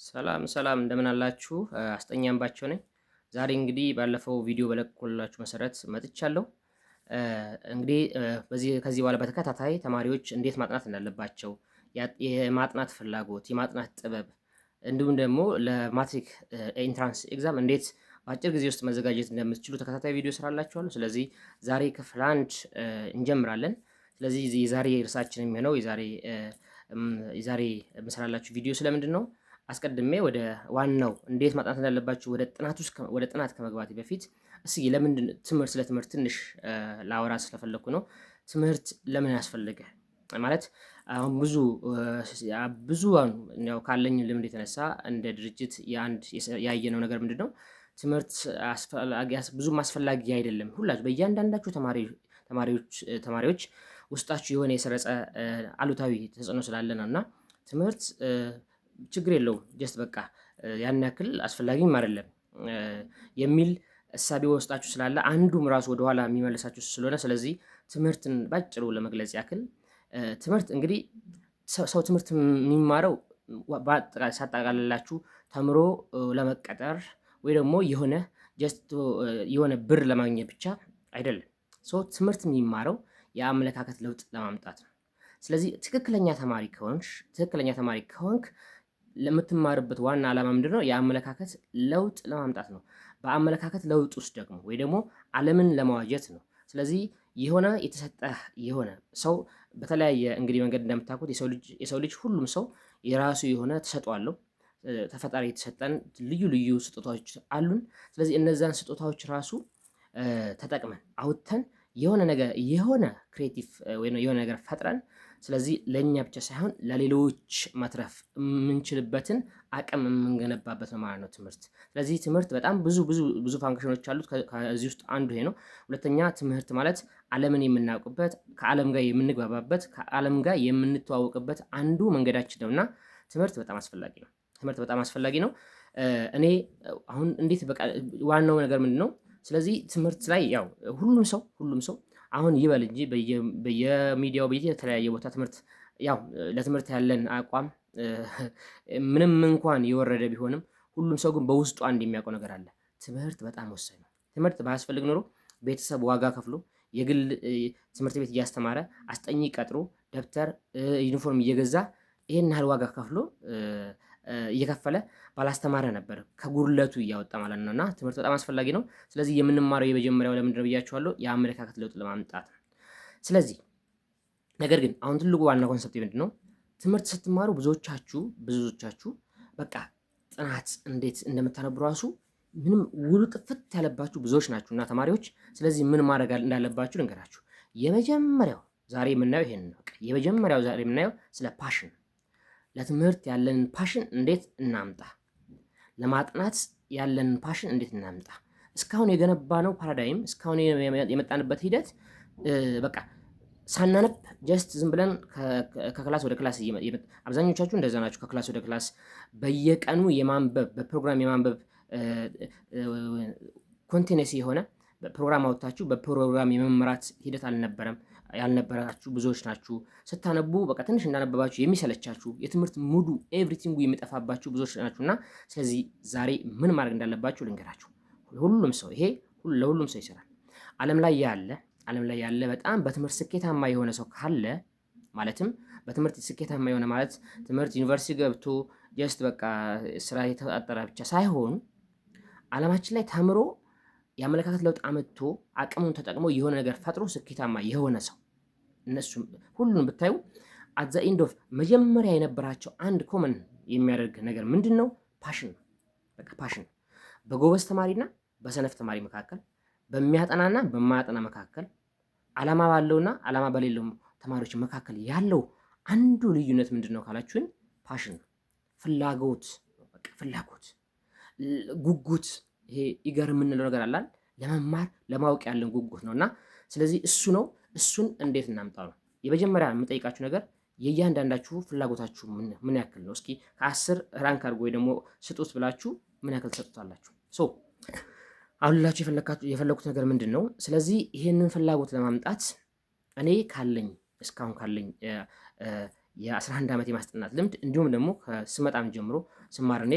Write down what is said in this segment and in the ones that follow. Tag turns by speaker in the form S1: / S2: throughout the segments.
S1: ሰላም ሰላም እንደምን አላችሁ? አስጠኛ አምባቸው ነኝ። ዛሬ እንግዲህ ባለፈው ቪዲዮ በለቀኩላችሁ መሰረት መጥቻለሁ። እንግዲህ ከዚህ በኋላ በተከታታይ ተማሪዎች እንዴት ማጥናት እንዳለባቸው፣ የማጥናት ፍላጎት፣ የማጥናት ጥበብ እንዲሁም ደግሞ ለማትሪክ ኤንትራንስ ኤግዛም እንዴት በአጭር ጊዜ ውስጥ መዘጋጀት እንደምትችሉ ተከታታይ ቪዲዮ ስራላችኋለሁ። ስለዚህ ዛሬ ክፍል አንድ እንጀምራለን። ስለዚህ የዛሬ እርሳችን የሚሆነው የዛሬ የምሰራላችሁ ቪዲዮ ስለምንድን ነው? አስቀድሜ ወደ ዋናው እንዴት ማጥናት እንዳለባችሁ ወደ ጥናት ከመግባቴ በፊት እስኪ ስለ ትምህርት ትንሽ ላወራ ስለፈለኩ ነው። ትምህርት ለምን ያስፈልገ ማለት አሁን ብዙ ያው ካለኝ ልምድ የተነሳ እንደ ድርጅት ያየነው ነገር ምንድነው? ትምህርት ብዙም አስፈላጊ አይደለም። ሁላችሁ በእያንዳንዳችሁ ተማሪዎች ውስጣችሁ የሆነ የሰረጸ አሉታዊ ተጽዕኖ ስላለ ነው እና ትምህርት ችግር የለውም ጀስት በቃ ያን ያክል አስፈላጊም አይደለም የሚል እሳቤ ውስጣችሁ ስላለ አንዱም ራሱ ወደኋላ የሚመልሳችሁ ስለሆነ፣ ስለዚህ ትምህርትን ባጭሩ ለመግለጽ ያክል ትምህርት እንግዲህ ሰው ትምህርት የሚማረው ሳጠቃልላችሁ ተምሮ ለመቀጠር ወይ ደግሞ የሆነ ብር ለማግኘት ብቻ አይደለም። ሰው ትምህርት የሚማረው የአመለካከት ለውጥ ለማምጣት ነው። ስለዚህ ትክክለኛ ተማሪ ከሆንክ ለምትማርበት ዋና ዓላማ ምንድነው? የአመለካከት ለውጥ ለማምጣት ነው። በአመለካከት ለውጥ ውስጥ ደግሞ ወይ ደግሞ ዓለምን ለመዋጀት ነው። ስለዚህ የሆነ ሰው በተለያየ እንግዲህ መንገድ እንደምታውቁት የሰው ልጅ ሁሉም ሰው የራሱ የሆነ ተሰጥኦ አለው። ተፈጣሪ የተሰጠን ልዩ ልዩ ስጦታዎች አሉን። ስለዚህ እነዛን ስጦታዎች ራሱ ተጠቅመን አውጥተን የሆነ ክሬቲቭ ወይ የሆነ ነገር ፈጥረን ስለዚህ ለእኛ ብቻ ሳይሆን ለሌሎች መትረፍ የምንችልበትን አቅም የምንገነባበት ነው ማለት ነው ትምህርት። ስለዚህ ትምህርት በጣም ብዙ ፋንክሽኖች አሉት። ከዚህ ውስጥ አንዱ ይሄ ነው። ሁለተኛ ትምህርት ማለት ዓለምን የምናውቅበት፣ ከዓለም ጋር የምንግባባበት፣ ከዓለም ጋር የምንተዋወቅበት አንዱ መንገዳችን ነው እና ትምህርት በጣም አስፈላጊ ነው። እኔ አሁን እንዴት በቃ ዋናው ነገር ምንድን ነው? ስለዚህ ትምህርት ላይ ያው ሁሉም ሰው አሁን ይበል እንጂ በየሚዲያው የተለያየ ቦታ ትምህርት ያው ለትምህርት ያለን አቋም ምንም እንኳን የወረደ ቢሆንም ሁሉም ሰው ግን በውስጡ አንድ የሚያውቀው ነገር አለ። ትምህርት በጣም ወሳኝ ነው። ትምህርት ባያስፈልግ ኖሮ ቤተሰብ ዋጋ ከፍሎ የግል ትምህርት ቤት እያስተማረ አስጠኚ ቀጥሮ ደብተር፣ ዩኒፎርም እየገዛ ይሄን ያህል ዋጋ ከፍሎ እየከፈለ ባላስተማረ ነበር ከጉድለቱ እያወጣ ማለት ነው። እና ትምህርት በጣም አስፈላጊ ነው። ስለዚህ የምንማረው የመጀመሪያው ለምንድን ነው ብያችኋለሁ? የአመለካከት ለውጥ ለማምጣት ነው። ስለዚህ ነገር ግን አሁን ትልቁ ዋና ኮንሰፕት ምንድን ነው? ትምህርት ስትማሩ ብዙዎቻችሁ በቃ ጥናት እንዴት እንደምታነቡ ራሱ ምንም ውሉ ጥፍት ያለባችሁ ብዙዎች ናችሁ እና ተማሪዎች። ስለዚህ ምን ማድረግ እንዳለባችሁ ልንገራችሁ። የመጀመሪያው ዛሬ የምናየው ስለ ፓሽን፣ ለትምህርት ያለንን ፓሽን እንዴት እናምጣ፣ ለማጥናት ያለንን ፓሽን እንዴት እናምጣ። እስካሁን የገነባነው ፓራዳይም፣ እስካሁን የመጣንበት ሂደት በቃ ሳናነብ ጀስት ዝም ብለን ከክላስ ወደ ክላስ አብዛኞቻችሁ እንደዛ ናችሁ። ከክላስ ወደ ክላስ በየቀኑ በፕሮግራም የማንበብ ኮንቲኒስ የሆነ ፕሮግራም አውጥታችሁ በፕሮግራም የመመራት ሂደት ያልነበራችሁ ብዙዎች ናችሁ። ስታነቡ በቃ ትንሽ እንዳነበባችሁ የሚሰለቻችሁ፣ የትምህርት ሙዱ ኤቭሪቲንጉ የሚጠፋባችሁ ብዙዎች ናችሁ እና ስለዚህ ዛሬ ምን ማድረግ እንዳለባችሁ ልንገራችሁ። ለሁሉም ሰው ይሰራል። ዓለም ላይ ያለ በጣም በትምህርት ስኬታማ የሆነ ሰው ካለ ማለትም በትምህርት ስኬታማ የሆነ ማለት ትምህርት ዩኒቨርሲቲ ገብቶ ጀስት በቃ ስራ የተጣጠረ ብቻ ሳይሆን ዓለማችን ላይ ተምሮ የአመለካከት ለውጥ አመጥቶ አቅሙን ተጠቅሞ የሆነ ነገር ፈጥሮ ስኬታማ የሆነ ሰው እነሱም ሁሉንም ብታዩ አት ዘ ኤንድ ኦፍ መጀመሪያ የነበራቸው አንድ ኮመን የሚያደርግ ነገር ምንድን ነው? ፓሽን ነው። በቃ ፓሽን በጎበዝ ተማሪና በሰነፍ ተማሪ መካከል፣ በሚያጠናና በማያጠና መካከል፣ ዓላማ ባለውና ዓላማ በሌለው ተማሪዎች መካከል ያለው አንዱ ልዩነት ምንድን ነው ካላችሁን፣ ፓሽን ነው። ፍላጎት፣ ጉጉት፣ ይሄ ኢገር የምንለው ነገር አላል ለመማር ለማወቅ ያለን ጉጉት ነው እና ስለዚህ እሱን እንዴት እናምጣው ነው የመጀመሪያ የምጠይቃችሁ ነገር። የእያንዳንዳችሁ ፍላጎታችሁ ምን ያክል ነው? እስኪ ከ10 ራንክ አድርጎ ወይ ደግሞ ስጡት ብላችሁ ምን ያክል ትሰጡታላችሁ? አሁን ላችሁ የፈለኩት ነገር ምንድን ነው? ስለዚህ ይሄንን ፍላጎት ለማምጣት እኔ እስካሁን ካለኝ የ11 ዓመት የማስጠናት ልምድ እንዲሁም ደግሞ ከስመጣም ጀምሮ ስማር እኔ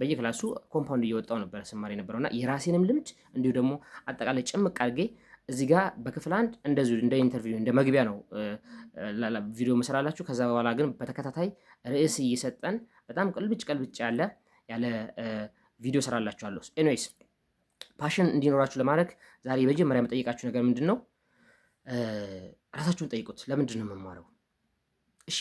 S1: በየክላሱ ኮምፓውንድ እየወጣው ነበር ስማር የነበረውና የራሴንም ልምድ እንዲሁ ደግሞ አጠቃላይ ጭምቅ አድርጌ እዚህ ጋር በክፍል አንድ እንደዚሁ እንደ ኢንተርቪው እንደ መግቢያ ነው ቪዲዮ መሰራላችሁ። ከዛ በኋላ ግን በተከታታይ ርዕስ እየሰጠን በጣም ቅልብጭ ያለ ቪዲዮ ሰራላችኋለሁ። ኤኒዌይስ ፓሽን እንዲኖራችሁ ለማድረግ ዛሬ የመጀመሪያ የምጠይቃችሁ ነገር ምንድን ነው? ራሳችሁን ጠይቁት። ለምንድን ነው የምማረው? እሺ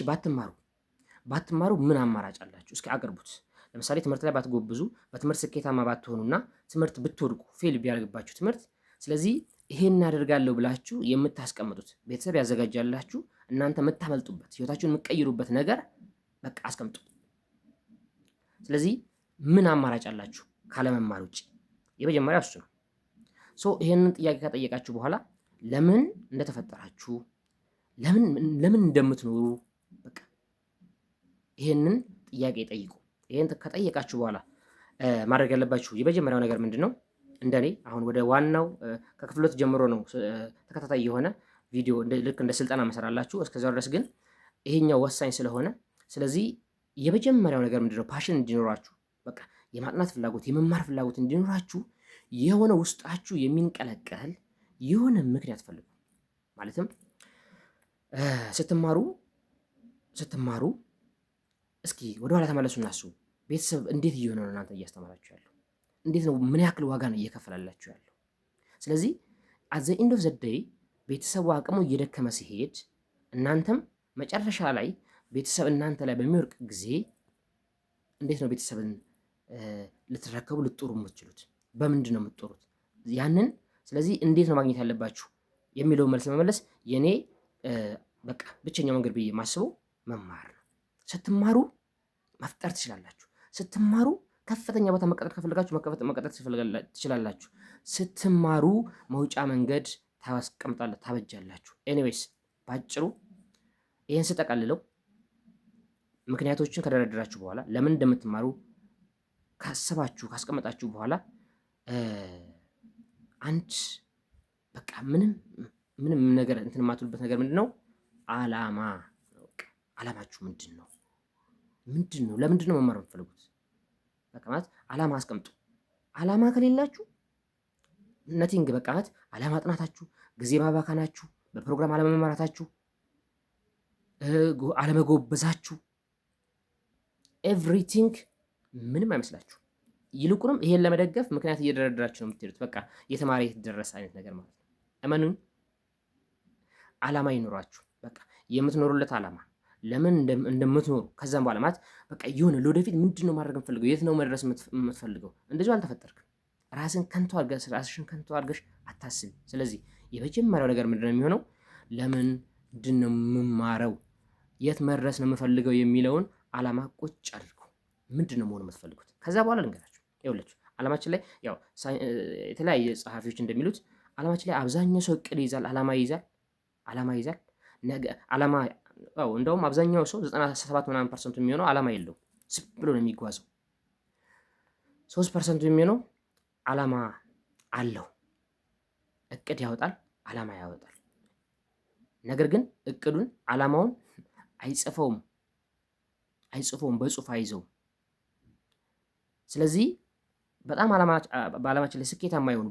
S1: ባትማሩ ምን አማራጭ አላችሁ? እስኪ አቅርቡት። ለምሳሌ ትምህርት ላይ ባትጎብዙ፣ በትምህርት ስኬታማ ባትሆኑና ትምህርት ብትወድቁ፣ ፌል ቢያደርግባችሁ ትምህርት፣ ስለዚህ ይሄን እናደርጋለሁ ብላችሁ የምታስቀምጡት ቤተሰብ ያዘጋጃላችሁ እናንተ የምታመልጡበት ህይወታችሁን የምትቀይሩበት ነገር በቃ አስቀምጡ። ስለዚህ ምን አማራጭ አላችሁ ካለመማር ውጭ? የመጀመሪያ እሱ ነው። ይሄንን ጥያቄ ከጠየቃችሁ በኋላ ለምን እንደተፈጠራችሁ ለምን እንደምትኖሩ በቃ ይሄንን ጥያቄ ጠይቁ። ይሄን ከጠየቃችሁ በኋላ ማድረግ ያለባችሁ የመጀመሪያው ነገር ምንድነው? እንደኔ አሁን ወደ ዋናው ከክፍሎት ጀምሮ ነው ተከታታይ የሆነ ቪዲዮ ልክ እንደ ስልጠና መሰራላችሁ። እስከዛው ድረስ ግን ይሄኛው ወሳኝ ስለሆነ ስለዚህ የመጀመሪያው ነገር ምንድነው? ፓሽን እንዲኖራችሁ በቃ የማጥናት ፍላጎት የመማር ፍላጎት እንዲኖራችሁ የሆነ ውስጣችሁ የሚንቀለቀል የሆነ ምክንያት ፈልጉ። ማለትም ስትማሩ እስኪ ወደኋላ ተመለሱና አስቡ። ቤተሰብ እንዴት እየሆነ ነው እናንተ እያስተማራችሁ ያለው? እንዴት ነው? ምን ያክል ዋጋ ነው እየከፈላላችሁ ያለው? ስለዚህ አዘ ኢንድ ኦፍ ዘ ዴይ ቤተሰቡ አቅሙ እየደከመ ሲሄድ እናንተም መጨረሻ ላይ ቤተሰብ እናንተ ላይ በሚወርቅ ጊዜ እንዴት ነው ቤተሰብን ልትረከቡ ልትጦሩ የምትችሉት? በምንድን ነው የምትጦሩት? ያንን ስለዚህ እንዴት ነው ማግኘት ያለባችሁ የሚለውን መልስ ለመመለስ የኔ በቃ ብቸኛው መንገድ ብዬ ማስበው መማር ነው። ስትማሩ መፍጠር ትችላላችሁ። ስትማሩ ከፍተኛ ቦታ መቀጠር ከፈለጋችሁ መቀጠር ትችላላችሁ። ስትማሩ መውጫ መንገድ ታበጃላችሁ። ኤኒዌይስ ባጭሩ ይህን ስጠቀልለው ምክንያቶችን ከደረደራችሁ በኋላ ለምን እንደምትማሩ ካስቀመጣችሁ በኋላ አንድ በቃ ምንም ነገር እንትን የማትሉበት ነገር ምንድን ነው? አላማችሁ ምንድን ነው? ለምንድን ነው መማር የምትፈልጉት? በቃ ማለት አላማ አስቀምጡ። አላማ ከሌላችሁ ነቲንግ በቃ ማለት አለማጥናታችሁ፣ ጊዜ ማባካናችሁ፣ በፕሮግራም አለመማራታችሁ፣ አለመጎበዛችሁ ኤቭሪቲንግ ምንም አይመስላችሁ። ይልቁንም ይሄን ለመደገፍ ምክንያት እየደረደራችሁ ነው የምትሄዱት። በቃ የተማሪ የተደረሰ አይነት ነገር ማለት ነው። እመኑኝ፣ አላማ ይኖራችሁ። በቃ የምትኖሩለት አላማ ለምን እንደምትኖሩ ከዛም በኋላ ማለት በቃ የሆነ ለወደፊት ምንድን ነው ማድረግ የምትፈልገው? የት ነው መድረስ የምትፈልገው? እንደዚሁ አልተፈጠርክም። ራስሽን ከንቱ አድርገሽ አታስቢ። ስለዚህ የመጀመሪያው ነገር ምንድን ነው የሚሆነው? ለምንድን ነው የምማረው? የት መድረስ ነው የምፈልገው የሚለውን አላማ ቁጭ አድርጉ። ምንድን ነው መሆን የምትፈልጉት? ከዛ በኋላ ልንገራችሁ። ይኸውላችሁ አላማችን ላይ ያው የተለያየ ጸሐፊዎች እንደሚሉት አላማችን ላይ አብዛኛው ሰው እቅድ ይይዛል፣ አላማ ይይዛል። አላማ እንደውም አብዛኛው ሰው 97% የሚሆነው አላማ የለውም፣ ዝም ብሎ ነው የሚጓዘው። 3% የሚሆነው አላማ አለው፣ እቅድ ያወጣል፣ አላማ ያወጣል። ነገር ግን እቅዱን አላማውን አይጽፈውም፣ በጽሁፍ አይዘውም። ስለዚህ በጣም በዓለማችን ላይ ስኬታማ የሆኑ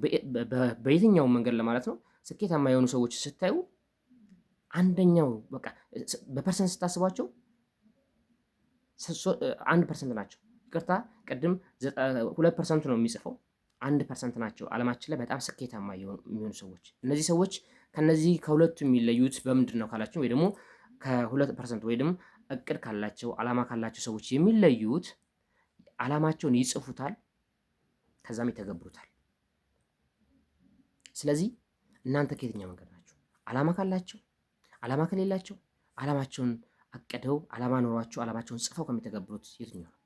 S1: በየትኛውም መንገድ ለማለት ነው ስኬታማ የሆኑ ሰዎች ስታዩ አንደኛው በቃ በፐርሰንት ስታስቧቸው 1% ናቸው። ይቅርታ ቅድም 2% ነው የሚጽፈው፣ 1% ናቸው ዓለማችን ላይ በጣም ስኬታማ የሚሆኑ ሰዎች። እነዚህ ሰዎች ከነዚህ ከሁለቱ የሚለዩት በምንድን ነው ካላችሁ፣ ወይ ደግሞ ከ2% ወይ ደግሞ እቅድ ካላቸው አላማ ካላቸው ሰዎች የሚለዩት አላማቸውን ይጽፉታል፣ ከዛም ይተገብሩታል። ስለዚህ እናንተ ከየትኛው መንገድ ናቸው? አላማ ካላቸው፣ አላማ ከሌላቸው፣ አላማቸውን አቅደው አላማ ኖሯቸው አላማቸውን ጽፈው ከሚተገብሩት የትኛው ነው?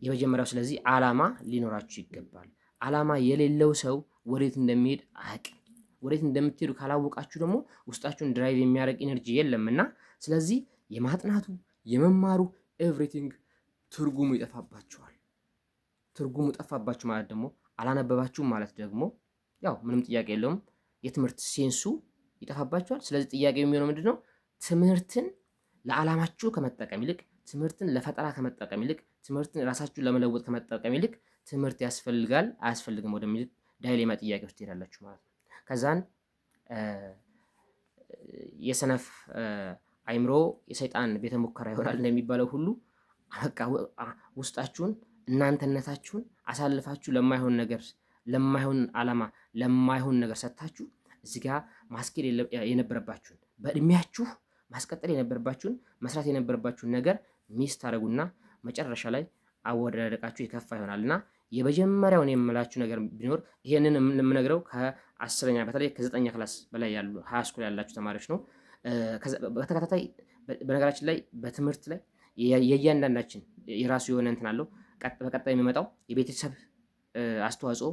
S1: የመጀመሪያው። ስለዚህ አላማ ሊኖራችሁ ይገባል። አላማ የሌለው ሰው ወዴት እንደሚሄድ አያውቅም። ወዴት እንደምትሄዱ ካላወቃችሁ ደግሞ ውስጣችሁን ድራይቭ የሚያደርግ ኢነርጂ የለምና ስለዚህ የማጥናቱ የመማሩ ኤቭሪቲንግ ትርጉሙ ይጠፋባችኋል። ትርጉሙ ጠፋባችሁ ማለት ደግሞ አላነበባችሁም ማለት ደግሞ ያው ምንም ጥያቄ የለውም፣ የትምህርት ሴንሱ ይጠፋባችኋል። ስለዚህ ጥያቄው የሚሆነው ምንድነው? ትምህርትን ለዓላማችሁ ከመጠቀም ይልቅ ትምህርትን ለፈጠራ ከመጠቀም ይልቅ ትምህርትን ራሳችሁን ለመለወጥ ከመጠቀም ይልቅ ትምህርት ያስፈልጋል አያስፈልግም ወደሚል ዳይሌማ ጥያቄ ውስጥ ትሄዳላችሁ ማለት ነው። ከዛን የሰነፍ አይምሮ የሰይጣን ቤተ ሙከራ ይሆናል እንደሚባለው ሁሉ በቃ ውስጣችሁን እናንተነታችሁን አሳልፋችሁ ለማይሆን ነገር፣ ለማይሆን ዓላማ፣ ለማይሆን ነገር ሰጥታችሁ እዚህ ጋር ማስኬድ የነበረባችሁን በእድሜያችሁ ማስቀጠል የነበረባችሁን መስራት የነበረባችሁን ነገር ሚስ ታደርጉና መጨረሻ ላይ አወዳደቃችሁ የከፋ ይሆናልና የመጀመሪያውን የምላችሁ ነገር ቢኖር ይሄንን የምነግረው ከ10ኛ በተለይ ከ9ኛ ክላስ በላይ ያሉ ሃይ ስኩል ያላችሁ ተማሪዎች ነው። በተከታታይ በነገራችን ላይ በትምህርት ላይ የእያንዳንዳችን የራሱ የሆነ እንትን አለው። በቀጣይ የሚመጣው የቤተሰብ አስተዋጽኦ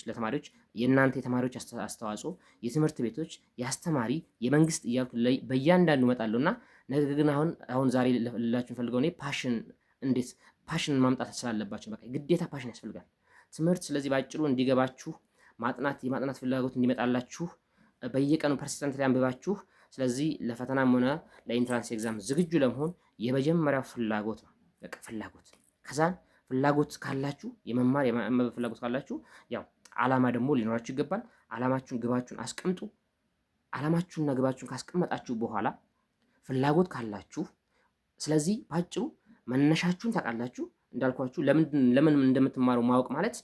S1: ለተማሪዎች የእናንተ የተማሪዎች አስተዋጽኦ፣ የትምህርት ቤቶች፣ የአስተማሪ፣ የመንግስት እያልኩ በእያንዳንዱ እመጣለሁ እና ነገር ግን አሁን ዛሬ ልላችሁ ፈልገው እኔ እንዴት ፓሽን ማምጣት ስላለባችሁ በቃ ግዴታ ፓሽን ያስፈልጋል ትምህርት። ስለዚህ ባጭሩ እንዲገባችሁ የማጥናት ፍላጎት እንዲመጣላችሁ በየቀኑ ፐርሲስተንት ላይ አንብባችሁ ስለዚህ ለፈተናም ሆነ ለኢንትራንስ ኤግዛም ዝግጁ ለመሆን የመጀመሪያው ፍላጎት ነው። በቃ ፍላጎት። ከዛን ፍላጎት ካላችሁ የመማር ፍላጎት ካላችሁ ያው ዓላማ ደግሞ ሊኖራችሁ ይገባል። ዓላማችሁን ግባችሁን አስቀምጡ። ዓላማችሁንና ግባችሁን ካስቀመጣችሁ በኋላ ፍላጎት ካላችሁ ስለዚህ ባጭሩ መነሻችሁን ታውቃላችሁ። እንዳልኳችሁ ለምን እንደምትማሩ ማወቅ ማለት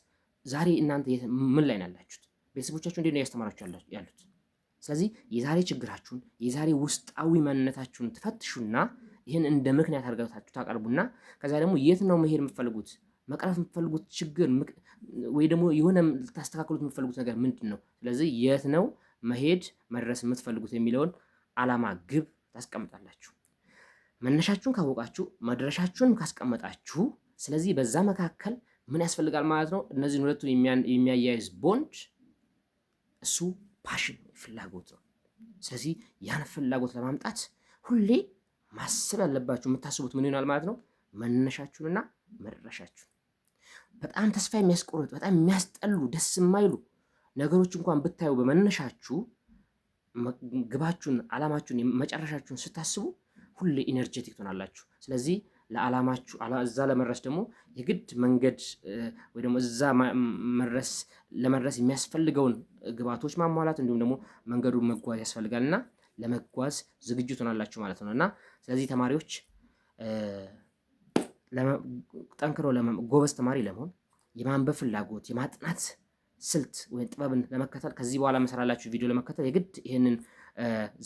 S1: ዛሬ እናንተ ምን ላይ ናላችሁት? ቤተሰቦቻችሁ እንዴት ነው ያስተማራችሁ ያሉት? ስለዚህ የዛሬ ችግራችሁን የዛሬ ውስጣዊ ማንነታችሁን ትፈትሹና ይህን እንደ ምክንያት አድርጋችሁ ታቀርቡና ከዛ ደግሞ የት ነው መሄድ የምትፈልጉት መቅረፍ የምትፈልጉት ችግር ወይ ደግሞ የሆነ ልታስተካክሉት የምትፈልጉት ነገር ምንድን ነው? ስለዚህ የት ነው መሄድ መድረስ የምትፈልጉት የሚለውን ዓላማ ግብ ታስቀምጣላችሁ። መነሻችሁን ካወቃችሁ መድረሻችሁን ካስቀመጣችሁ ስለዚህ በዛ መካከል ምን ያስፈልጋል ማለት ነው? እነዚህን ሁለቱን የሚያያይዝ ቦንድ እሱ ፓሽን ፍላጎት ነው። ስለዚህ ያን ፍላጎት ለማምጣት ሁሌ ማሰብ ያለባችሁ የምታስቡት ምን ይሆናል ማለት ነው? መነሻችሁንና መድረሻችሁን። በጣም ተስፋ የሚያስቆርጥ በጣም የሚያስጠሉ ደስ የማይሉ ነገሮች እንኳን ብታዩ በመነሻችሁ ግባችሁን፣ ዓላማችሁን፣ መጨረሻችሁን ስታስቡ ሁሌ ኢነርጄቲክ ትሆናላችሁ። ስለዚህ ለዓላማችሁ እዛ ለመድረስ ደግሞ የግድ መንገድ ወይ ደግሞ እዛ ለመድረስ የሚያስፈልገውን ግብዓቶች ማሟላት እንዲሁም ደግሞ መንገዱን መጓዝ ያስፈልጋልና ለመጓዝ ዝግጁ ትሆናላችሁ ማለት ነው። እና ስለዚህ ተማሪዎች ጠንክሮ ጎበዝ ተማሪ ለመሆን የማንበብ ፍላጎት፣ የማጥናት ስልት ወይም ጥበብን ለመከተል ከዚህ በኋላ መሰራላችሁ ቪዲዮ ለመከተል የግድ ይህንን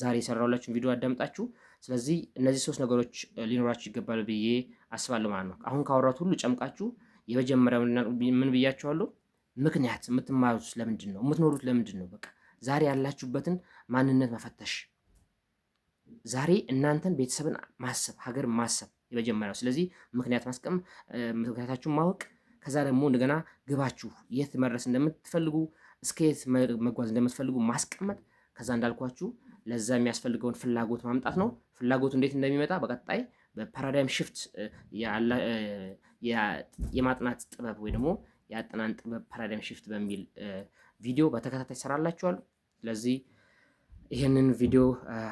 S1: ዛሬ የሰራሁላችሁን ቪዲዮ አዳምጣችሁ ስለዚህ እነዚህ 3 ነገሮች ሊኖራችሁ ይገባል ብዬ አስባለሁ ማለት ነው። አሁን ካወራሁት ሁሉ ጨምቃችሁ የመጀመሪያው ምን ብያችኋለሁ? ምክንያት የምትማሩት ለምንድን ነው? የምትኖሩት ለምንድን ነው? በቃ ዛሬ ያላችሁበትን ማንነት መፈተሽ፣ ዛሬ እናንተን ቤተሰብን ማሰብ፣ ሀገር ማሰብ የመጀመሪያው። ስለዚህ ምክንያታችሁን ማወቅ፣ ከዛ ደግሞ እንደገና ግባችሁ የት መድረስ እንደምትፈልጉ እስከ የት መጓዝ እንደምትፈልጉ ማስቀመጥ፣ ከዛ እንዳልኳችሁ ለዛ የሚያስፈልገውን ፍላጎት ማምጣት ነው። ፍላጎቱ እንዴት እንደሚመጣ በቀጣይ በፓራዳይም ሽፍት የማጥናት ጥበብ ወይ ደግሞ የአጠናን ጥበብ ፓራዳይም ሽፍት በሚል ቪዲዮ በተከታታይ ሰራላችኋለሁ። ስለዚህ ይህንን ቪዲዮ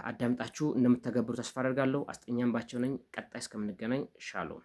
S1: አዳምጣችሁ እንደምትተገብሩ ተስፋ አደርጋለሁ። አስጠኛም ባቸው ነኝ። ቀጣይ እስከምንገናኝ ሻሎም።